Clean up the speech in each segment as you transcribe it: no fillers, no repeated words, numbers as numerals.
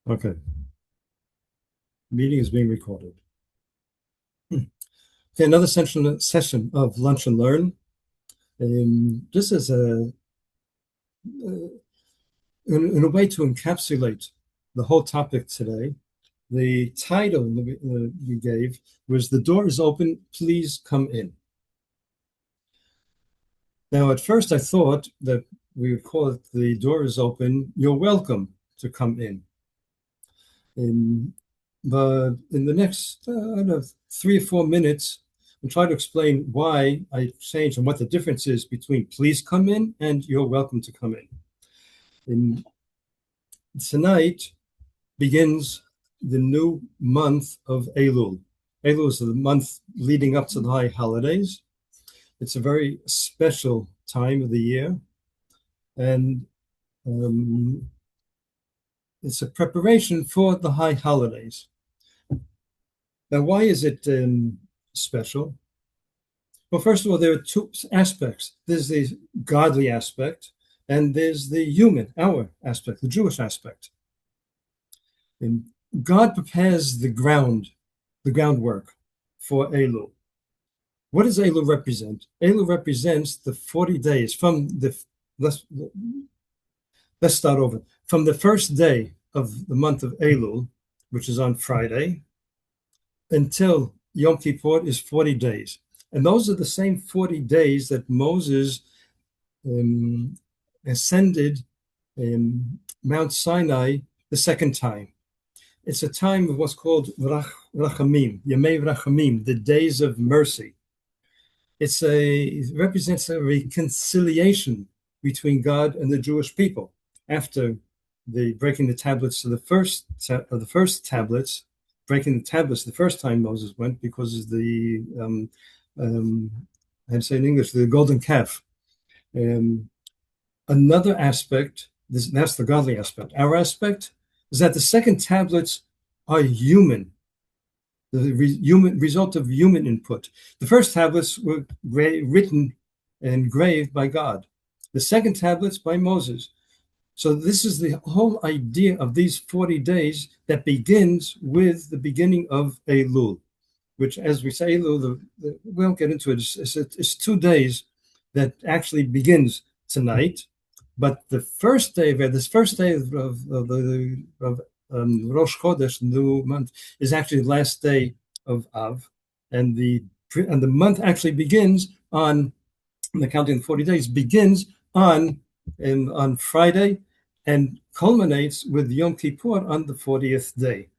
Okay, meeting is being recorded. Okay, another session of Lunch and Learn. Just as in a way to encapsulate the whole topic today, the title that we gave was "The Door is Open, Please Come In." Now, at first, I thought that we would call it "The Door is Open, You're Welcome to Come In." But in the next, I don't know, 3 or 4 minutes, I'll try to explain why I changed and what the difference is between "please come in" and "you're welcome to come in." And tonight begins the new month of Elul. Elul is the month leading up to the high holidays. It's a very special time of the year, and it's a preparation for the high holidays. Now, why is it special? Well, first of all, there are two aspects. There's the godly aspect, and there's the human, our aspect, the Jewish aspect. And God prepares the groundwork for Elul. What does Elul represent? Elul represents the 40 days from let's start over. From the first day of the month of Elul, which is on Friday, until Yom Kippur is 40 days. And those are the same 40 days that Moses ascended Mount Sinai the second time. It's a time of what's called Rachamim, Yemei Rachamim, the days of mercy. It represents a reconciliation between God and the Jewish people after the breaking the tablets of the first tablets. Breaking the tablets the first time Moses went because of the I'd say in English, the golden calf. Another aspect, that's the godly aspect. Our aspect is that the second tablets are human, the result of human input. The first tablets were written and engraved by God. The second tablets by Moses. So this is the whole idea of these 40 days that begins with the beginning of Elul, which, as we say, Elul, we won't get into it. It's 2 days that actually begins tonight. But the first day of Rosh Chodesh, the new month, is actually the last day of Av, and the month actually begins on the counting of 40 days begins on Friday and culminates with Yom Kippur on the 40th day.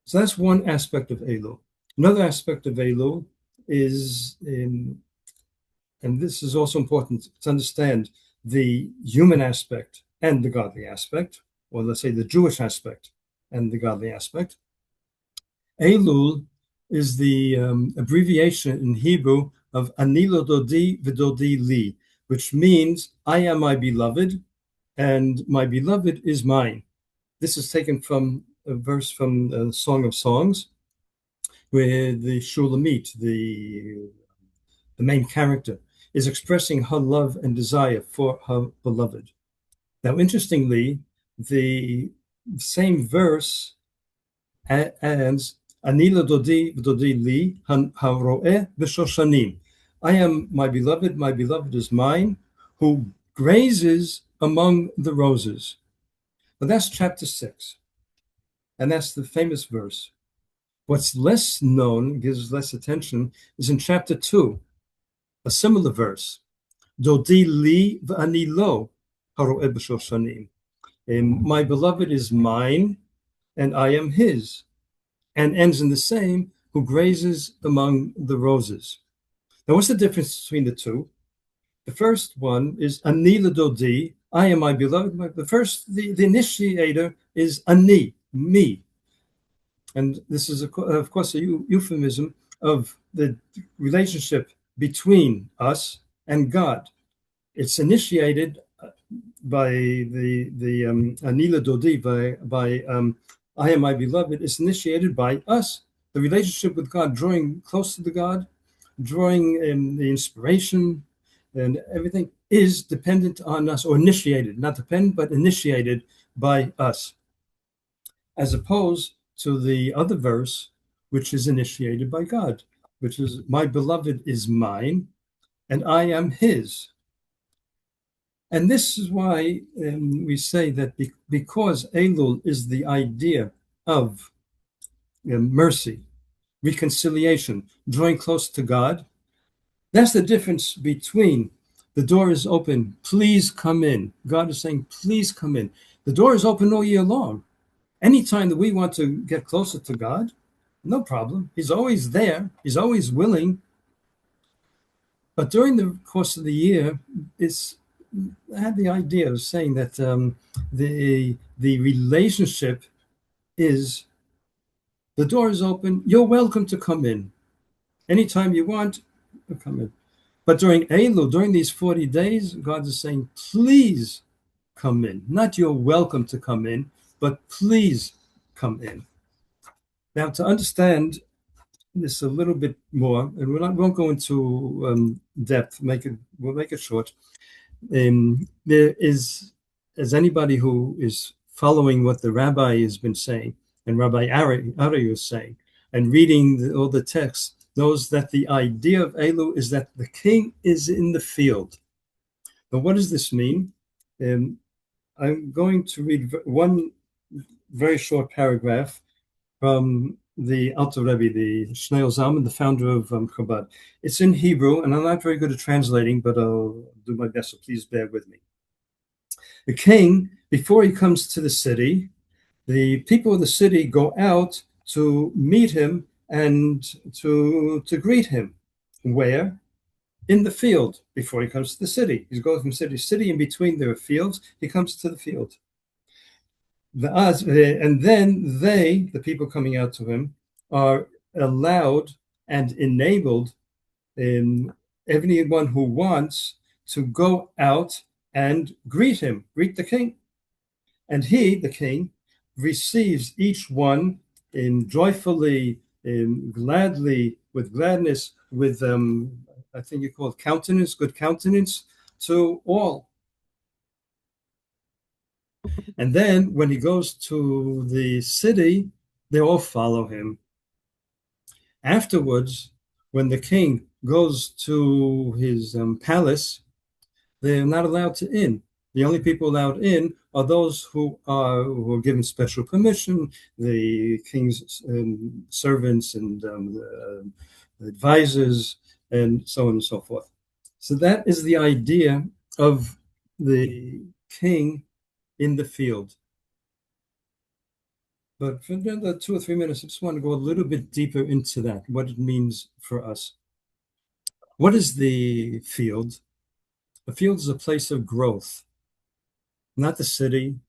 So that's one aspect of Elul. Another aspect of Elul is, and this is also important to understand, the human aspect and the godly aspect, or let's say the Jewish aspect and the godly aspect. Elul is the abbreviation in Hebrew of Ani lo dodi v'dodi li, which means I am my beloved, and my beloved is mine. This is taken from a verse from the Song of Songs, where the Shulamite, the main character, is expressing her love and desire for her beloved. Now, interestingly, the same verse adds Ani lo dodi v'dodi li haro'eh b'shoshanim. I am my beloved is mine, who grazes among the roses. But that's chapter 6, and that's the famous verse. What's less known, gives less attention, is in chapter 2, a similar verse. Dodi li v'ani lo haro'eh b'shoshanim. My beloved is mine, and I am his, and ends in the same, who grazes among the roses. Now, what's the difference between the two? The first one is Ani l'dodi, I am my beloved. The initiator is Ani, me. And this is, of course, a euphemism of the relationship between us and God. It's initiated by the Ani l'dodi, by I am my beloved. It's initiated by us, the relationship with God, drawing close to the God, drawing the inspiration, and everything is dependent on us, or initiated, not dependent, but initiated by us, as opposed to the other verse, which is initiated by God, which is, my beloved is mine, and I am his. And this is why we say that because Elul is the idea of mercy, reconciliation, drawing close to God, that's the difference between the door is open, please come in. God is saying, please come in. The door is open all year long. Anytime that we want to get closer to God, no problem. He's always there. He's always willing. But during the course of the year, I had the idea of saying that the relationship is the door is open. You're welcome to come in anytime you want. Come in. But during Elul, during these 40 days, God is saying, please come in. Not you're welcome to come in, but please come in. Now, to understand this a little bit more, and won't go into depth. We'll make it short. There is, as anybody who is following what the rabbi has been saying, and Rabbi Ari is saying, and reading all the texts, knows that the idea of Elul is that the king is in the field. But what does this mean? I'm going to read one very short paragraph from the Alter Rebbe, the Shnei Zalman, the founder of Chabad. It's in Hebrew, and I'm not very good at translating, but I'll do my best, so please bear with me. The king, before he comes to the city, the people of the city go out to meet him and to greet him. Where? In the field, before he comes to the city. He's going from city to city, in between there are fields. He comes to the field. And then the people coming out to him, are allowed and enabled everyone who wants to go out and greet him, greet the king. And he, the king, receives each one joyfully, gladly, with gladness, with, I think you call it countenance, good countenance to all. And then when he goes to the city, they all follow him. Afterwards, when the king goes to his palace, they're not allowed to in. The only people allowed in are those who are given special permission, the king's servants and advisors, and so on and so forth. So that is the idea of the king in the field. But for another 2 or 3 minutes, I just want to go a little bit deeper into that, what it means for us. What is the field? The field is a place of growth, not the city,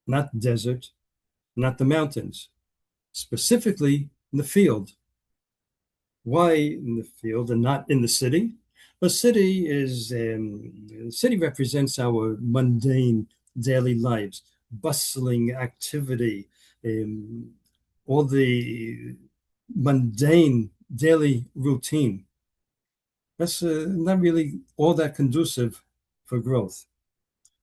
not the desert, not the mountains, specifically in the field. Why in the field and not in the city? The city represents our mundane daily lives, bustling activity, all the mundane daily routine. That's not really all that conducive for growth.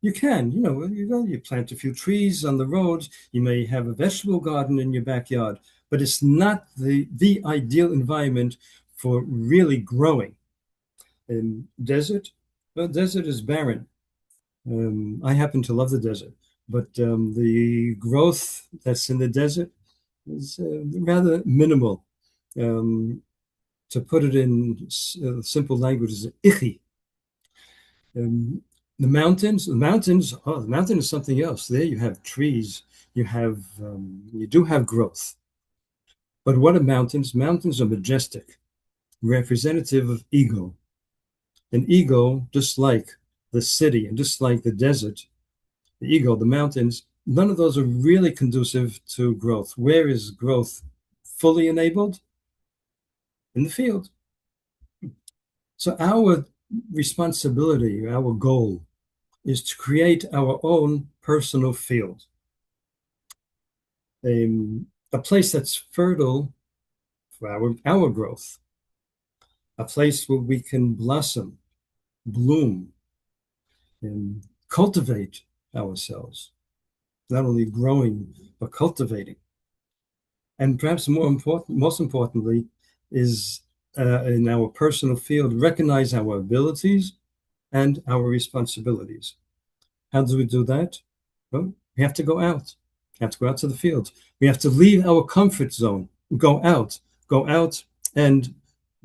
You can, you plant a few trees on the roads, you may have a vegetable garden in your backyard, but it's not the ideal environment for really growing. Desert, well, desert is barren. I happen to love the desert, but the growth that's in the desert is rather minimal. To put it in simple language, is icky. The mountain is something else. There you have trees, you do have growth. But what are mountains? Mountains are majestic, representative of ego. An ego, just like the city and just like the desert, the ego, the mountains, none of those are really conducive to growth. Where is growth fully enabled? In the field. So our responsibility, our goal, is to create our own personal field, a place that's fertile for our growth, a place where we can blossom, bloom, and cultivate ourselves. not only growing, but cultivating. And perhaps most importantly, is in our personal field, recognize our abilities and our responsibilities. How do we do that? Well, we have to go out. We have to go out to the field. We have to leave our comfort zone, go out and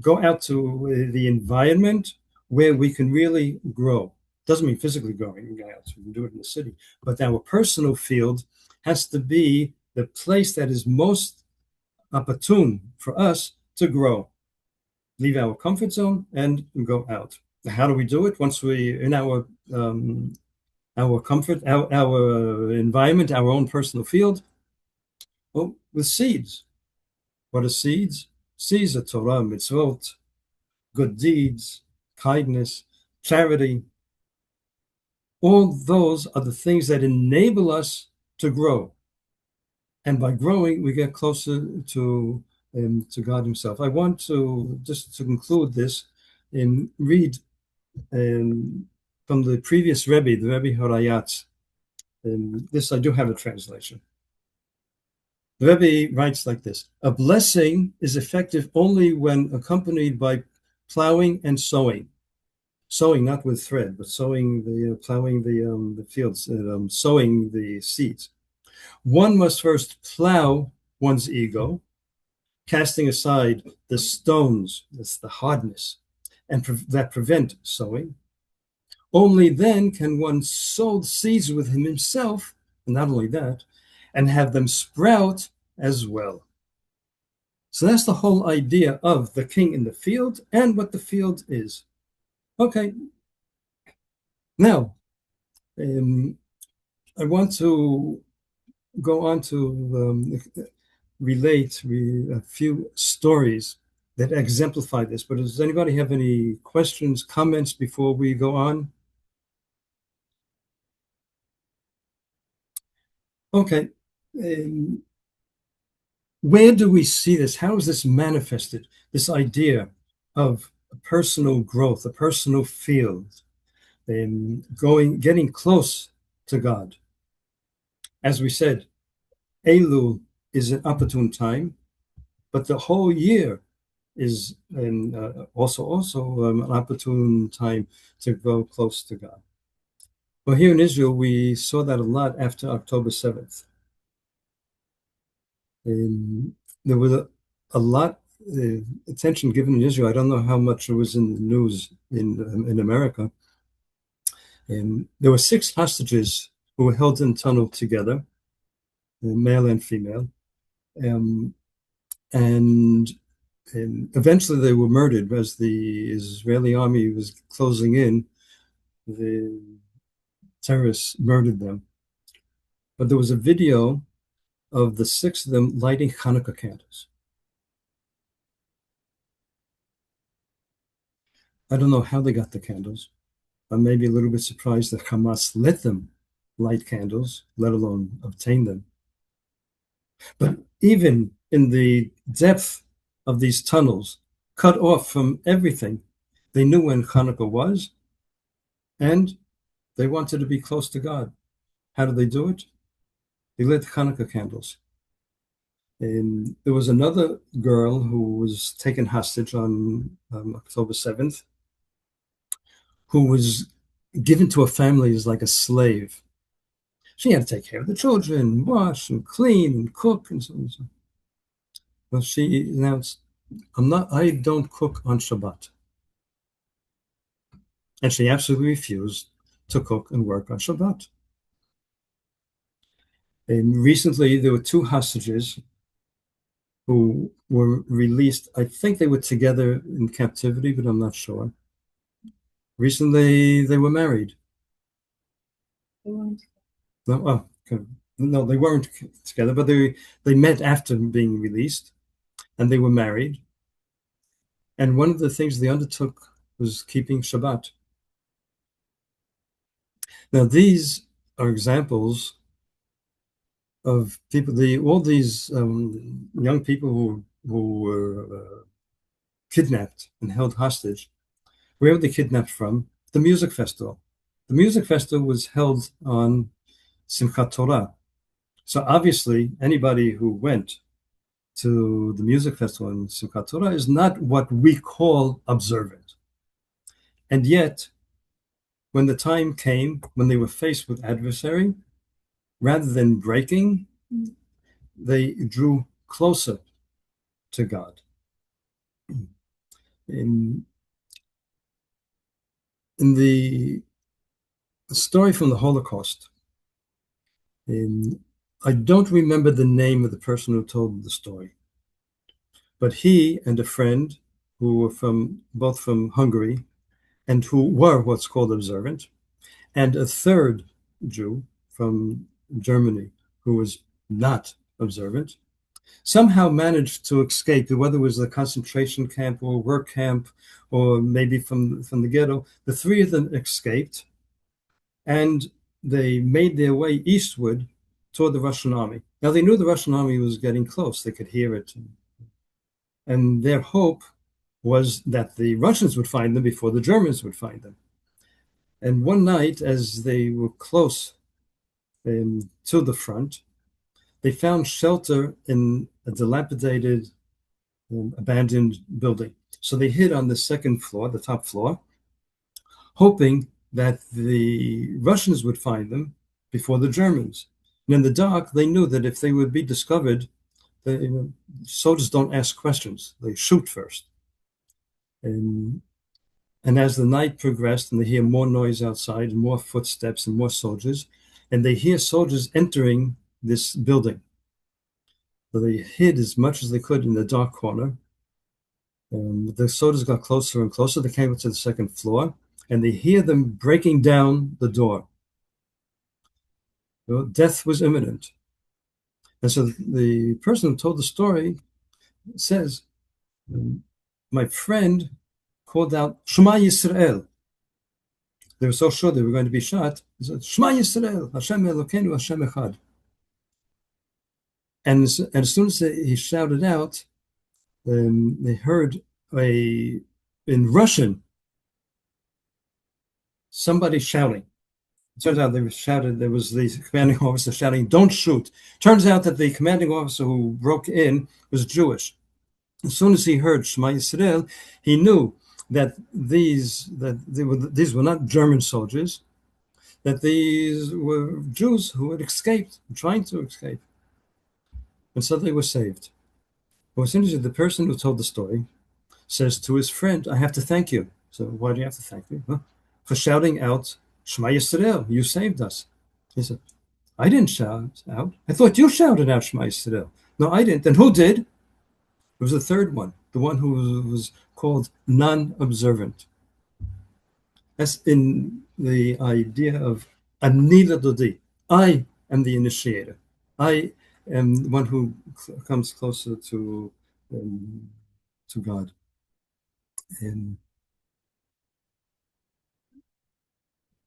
go out to the environment where we can really grow. Doesn't mean physically growing out. We can do it in the city, but our personal field has to be the place that is most opportune for us to grow. Leave our comfort zone and go out. How do we do it? Once we in our comfort, our environment, our own personal field? Well, with seeds. What are seeds? Seeds are Torah, mitzvot, good deeds, kindness, charity. All those are the things that enable us to grow. And by growing, we get closer to God Himself. I want to, just to conclude this, read from the previous Rebbe, the Rebbe Horayat. This I do have a translation. The Rebbe writes like this: a blessing is effective only when accompanied by plowing and sowing. Sowing not with thread, but sowing plowing the fields, sowing the seeds. One must first plow one's ego, casting aside the stones, that's the hardness, and that prevent sowing. Only then can one sow seeds with himself, and not only that, and have them sprout as well. So that's the whole idea of the king in the field and what the field is. Okay. Now, I want to go on to relate a few stories that exemplify this. But does anybody have any questions, comments before we go on? Okay. Where do we see this? How is this manifested? This idea of personal growth, a personal field, getting close to God. As we said, Elul is an opportune time, but the whole year is also an opportune time to go close to God. Well, here in Israel, we saw that a lot after October 7th. There was a lot attention given in Israel. I don't know how much it was in the news in America. There were 6 hostages who were held in a tunnel together, male and female, and eventually they were murdered as the Israeli army was closing in. The terrorists murdered them. But there was a video of the 6 of them lighting Hanukkah candles. I don't know how they got the candles. I'm maybe a little bit surprised that Hamas let them light candles, let alone obtain them. But even in the depth of these tunnels, cut off from everything, they knew when Hanukkah was, and they wanted to be close to God. How did they do it? They lit Hanukkah candles. And there was another girl who was taken hostage on October 7th, who was given to a family as like a slave. She had to take care of the children, wash and clean and cook and so on and so on. Well, she announced, I don't cook on Shabbat. And she absolutely refused to cook and work on Shabbat. And recently, there were 2 hostages who were released. I think they were together in captivity, but I'm not sure. Recently, they were married. No, no, they weren't together, but they met after being released, and they were married. And one of the things they undertook was keeping Shabbat. Now, these are examples of people. All these young people who were kidnapped and held hostage. Where were they kidnapped from? The music festival. The music festival was held on Simchat Torah, So obviously, anybody who went to the music festival in Simchat Torah is not what we call observant. And yet, when the time came, when they were faced with adversary, rather than breaking, they drew closer to God. In, in the story from the Holocaust, I don't remember the name of the person who told the story, but he and a friend who were both from Hungary and who were what's called observant, and a third Jew from Germany who was not observant, somehow managed to escape, whether it was a concentration camp or a work camp or maybe from the ghetto. The three of them escaped, and they made their way eastward toward the Russian army. Now, they knew the Russian army was getting close. They could hear it. And their hope was that the Russians would find them before the Germans would find them. And one night, as they were close to the front, they found shelter in a dilapidated, abandoned building. So they hid on the second floor, the top floor, hoping that the Russians would find them before the Germans. And in the dark, they knew that if they would be discovered, soldiers don't ask questions. They shoot first. And as the night progressed and they hear more noise outside and more footsteps and more soldiers, and they hear soldiers entering this building. So they hid as much as they could in the dark corner. The soldiers got closer and closer. They came up to the second floor, and they hear them breaking down the door. Death was imminent. And so the person who told the story says, my friend called out, Shema Yisrael. They were so sure they were going to be shot. He said, Shema Yisrael, Hashem Elokeinu, Hashem Echad. And as soon as he shouted out, they heard in Russian, somebody shouting. It turns out there was the commanding officer shouting, don't shoot. Turns out that the commanding officer who broke in was Jewish. As soon as he heard Shema Yisrael, he knew that these were not German soldiers, that these were Jews who had escaped, trying to escape. And so they were saved. What's interesting, the person who told the story says to his friend, I have to thank you. So why do you have to thank me? Huh? For shouting out, Shema Yisrael, you saved us. He said, I didn't shout out. I thought you shouted out Shema Yisrael. No, I didn't. And who did? It was the third one, the one who was called non-observant. That's in the idea of Anila Dodi. I am the initiator. I am the one who comes closer to God. And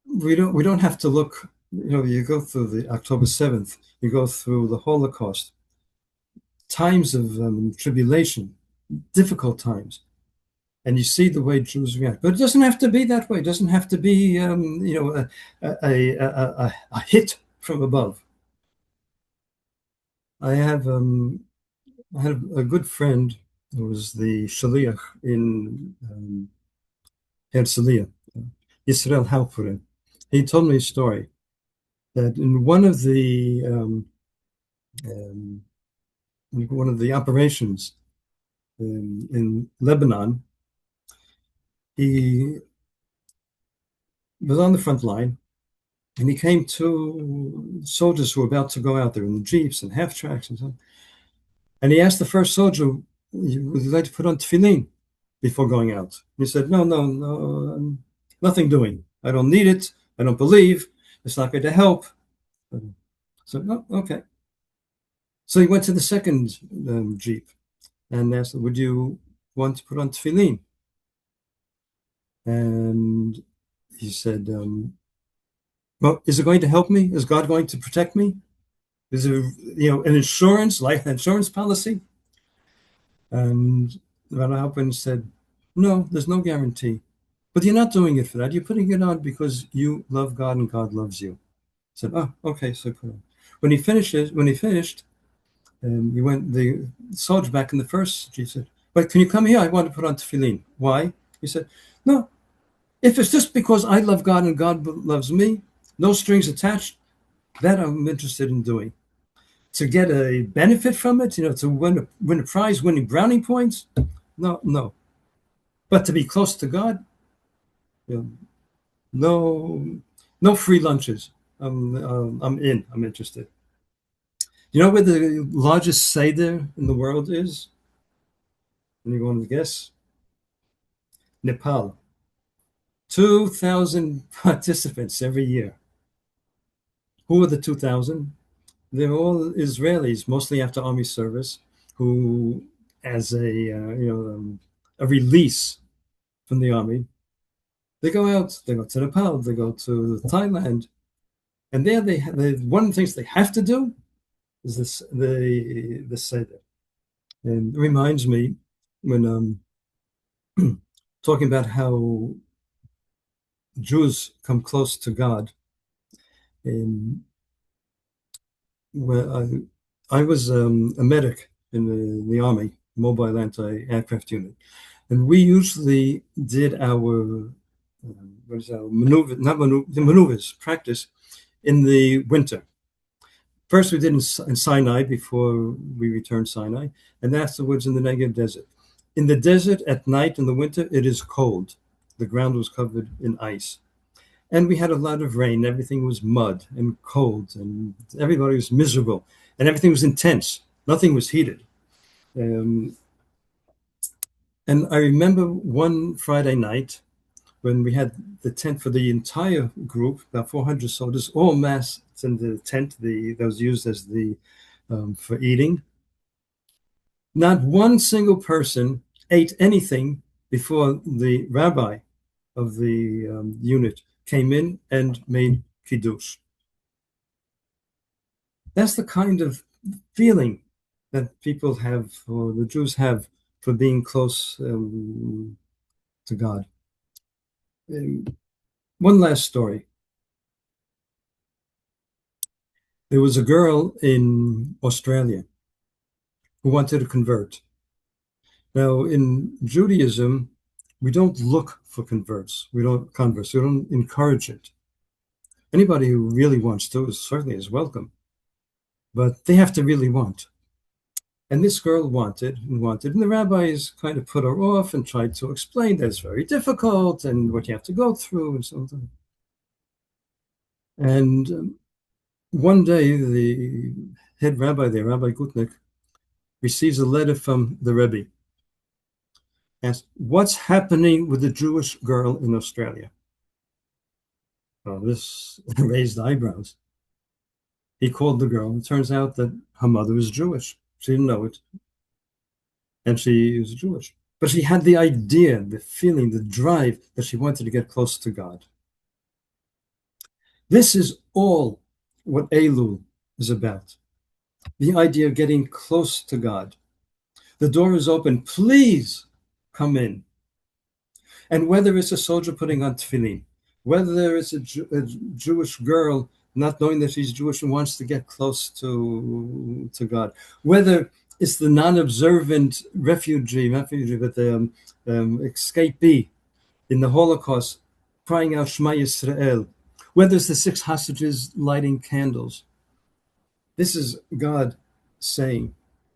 we don't have to look. You go through the October 7th. You go through the Holocaust. Times of tribulation, difficult times, and you see the way Jews react. But it doesn't have to be that way. It doesn't have to be a hit from above. I had a good friend who was the shaliach in Herzliya, Yisrael Halperin. He told me a story that in one of the operations in Lebanon, he was on the front line, and he came to soldiers who were about to go out there in the jeeps and half tracks and so on. And he asked the first soldier, would you like to put on tefillin before going out? And he said, no, nothing doing. I don't need it. I don't believe. It's not going to help. So, no, okay. So he went to the second jeep and asked, would you want to put on tefillin? And he said, well, is it going to help me? Is God going to protect me? Is there, an life insurance policy? And Rabbi Halpern said, no, there's no guarantee. But you're not doing it for that. You're putting it on because you love God and God loves you. I said, oh, okay, so put it on. When he finished, he went the soldier back in the first. He said, "But can you come here? I want to put on tefillin." Why? He said, "No. If it's just because I love God and God loves me, no strings attached, that I'm interested in doing. To get a benefit from it, to win a prize, winning brownie points, no, no. But to be close to God, you know, no, no free lunches. I'm in. I'm interested. You know where the largest seder in the world is? Anyone to guess? Nepal. 2,000 participants every year. Who are the 2,000? They're all Israelis, mostly after army service, who, as a release from the army, they go out. They go to Nepal. They go to Thailand, and there one of the things they have to do is the seder. And it reminds me when talking about how Jews come close to God. And where I was a medic in the Army, mobile anti-aircraft unit, and we usually did our the maneuvers practice in the winter. First, we did in Sinai before we returned Sinai, and afterwards in the Negev desert. In the desert at night in the winter, it is cold. The ground was covered in ice. And we had a lot of rain. Everything was mud and cold, and everybody was miserable, and everything was intense. Nothing was heated. And I remember one Friday night when we had the tent for the entire group, about 400 soldiers, all massed in the tent that was used as the for eating. Not one single person ate anything before the rabbi of the unit came in and made kiddush. That's the kind of feeling that people have, or the Jews have, for being close to God. One last story. There was a girl in Australia who wanted to convert. Now, in Judaism, we don't look for converts. We don't encourage it. Anybody who really wants to certainly is welcome, but they have to really want. And this girl wanted, and the rabbis kind of put her off and tried to explain that it's very difficult and what you have to go through and something. And one day, the head rabbi there, Rabbi Gutnick, receives a letter from the Rabbi. Asks, "What's happening with the Jewish girl in Australia?" Well, this raised eyebrows. He called the girl. It turns out that her mother was Jewish. She didn't know it. And she was Jewish. But she had the idea, the feeling, the drive that she wanted to get close to God. This is all what Elul is about. The idea of getting close to God. The door is open. Please come in. And whether it's a soldier putting on tefillin, whether it's a Jewish girl not knowing that she's Jewish and wants to get close to God, whether it's the non-observant refugee, but the escapee in the Holocaust, crying out Shema Yisrael, whether it's the 6 hostages lighting candles. This is God saying,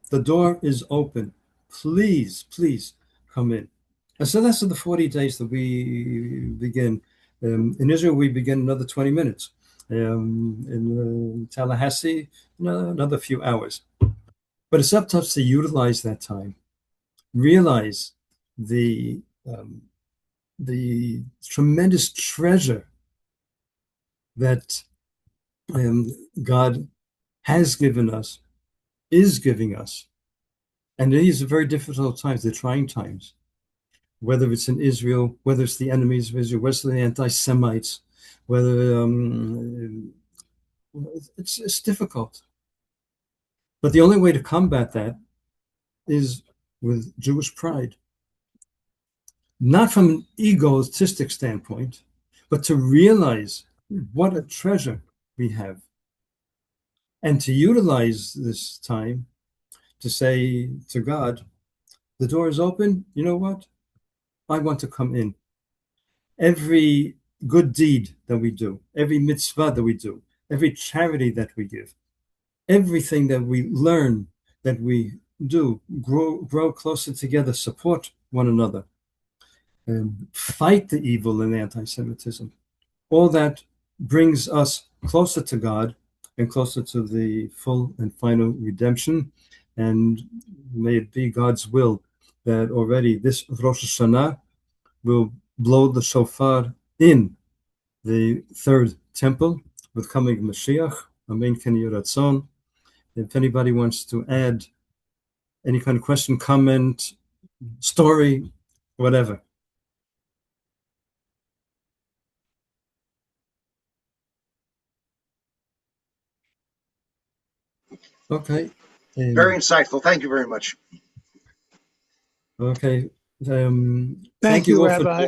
the door is open. Please, please come in. And so that's the 40 days that we begin. In Israel, we begin another 20 minutes. In Tallahassee, another few hours. But it's up to us to utilize that time, realize the tremendous treasure that God has given us, is giving us. And these are very difficult times, they're trying times. Whether it's in Israel, whether it's the enemies of Israel, whether it's the anti-Semites, whether it's difficult. But the only way to combat that is with Jewish pride. Not from an egotistic standpoint, but to realize what a treasure we have. and to utilize this time to say to God, the door is open. You know what? I want to come in. Every good deed that we do, every mitzvah that we do, every charity that we give, everything that we learn, that we do, grow closer together, support one another, fight the evil and anti-Semitism. All that brings us closer to God and closer to the full and final redemption. And may it be God's will that already this Rosh Hashanah will blow the shofar in the third temple with coming Mashiach. Amen. Ken Yeh Ratzon. If anybody wants to add any kind of question, comment, story, whatever. Okay. Very insightful. Thank you very much. Okay. Thank you, all Rabbi.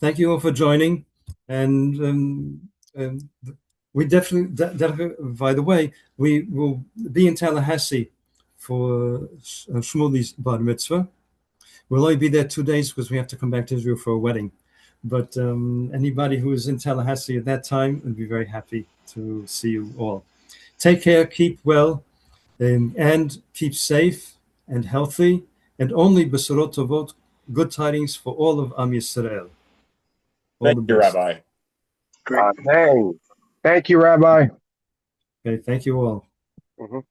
Thank you all for joining. And we definitely, by the way, we will be in Tallahassee for Shmuli's bar mitzvah. We'll only be there 2 days because we have to come back to Israel for a wedding. But anybody who is in Tallahassee at that time would be very happy to see you all. Take care, keep well, and keep safe and healthy, and only Besorot Tovot, good tidings for all of Am Yisrael. All the best. Rabbi. Great. Thank you, Rabbi. Okay, thank you all. Mhm.